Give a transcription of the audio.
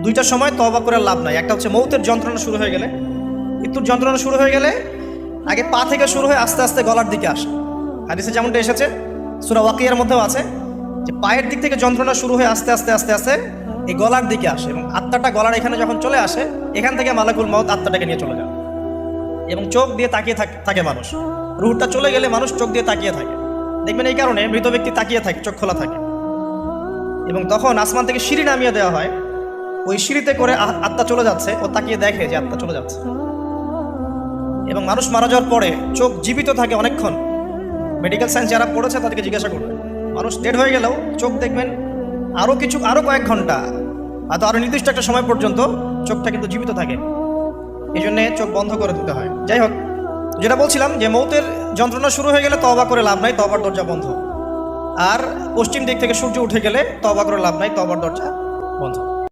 দুইটা সময় তওবা করে লাভ নাই। একটা হচ্ছে মৌতের যন্ত্রণা শুরু হয়ে গেলে, মৃত্যুর যন্ত্রণা শুরু হয়ে গেলে আগে পা থেকে শুরু হয়ে আস্তে আস্তে গলার দিকে আসে। হাদিসে যেমনটা এসেছে, সূরা ওয়াকিয়ার মধ্যেও আছে যে পায়ের দিক থেকে যন্ত্রণা শুরু হয়ে আস্তে আস্তে আস্তে আস্তে এই গলার দিকে আসে, এবং আত্মাটা গলার এখানে যখন চলে আসে, এখান থেকে মালাকুল মউত আত্মাটাকে নিয়ে চলে যায় এবং চোখ দিয়ে তাকিয়ে থাকে মানুষ। রুহটা চলে গেলে মানুষ চোখ দিয়ে তাকিয়ে থাকে, দেখবেন এই কারণে মৃত ব্যক্তি তাকিয়ে থাকে, চোখ খোলা থাকে। এবং তখন আসমান থেকে সিঁড়ি নামিয়ে দেওয়া হয়, ওই সিঁড়িতে করে আত্মা চলে যাচ্ছে, ও তাকিয়ে দেখে যে আত্মা চলে যাচ্ছে। এবং মানুষ মারা যাওয়ার পরে চোখ জীবিত থাকে অনেকক্ষণ। মেডিকেল সায়েন্স যারা পড়েছে তাদেরকে জিজ্ঞাসা করবে, মানুষ ডেড হয়ে গেলেও চোখ দেখবেন আরও কয়েক ঘন্টা, হয়তো আরও নির্দিষ্ট একটা সময় পর্যন্ত চোখটা কিন্তু জীবিত থাকে। এই জন্যে চোখ বন্ধ করে দিতে হয়। যাই হোক, যেটা বলছিলাম যে মৌতের যন্ত্রণা শুরু হয়ে গেলে তওবা করে লাভ নাই, তওবার দরজা বন্ধ। আর পশ্চিম দিক থেকে সূর্য উঠে গেলে তওবা করে লাভ নাই, তওবার দরজা বন্ধ।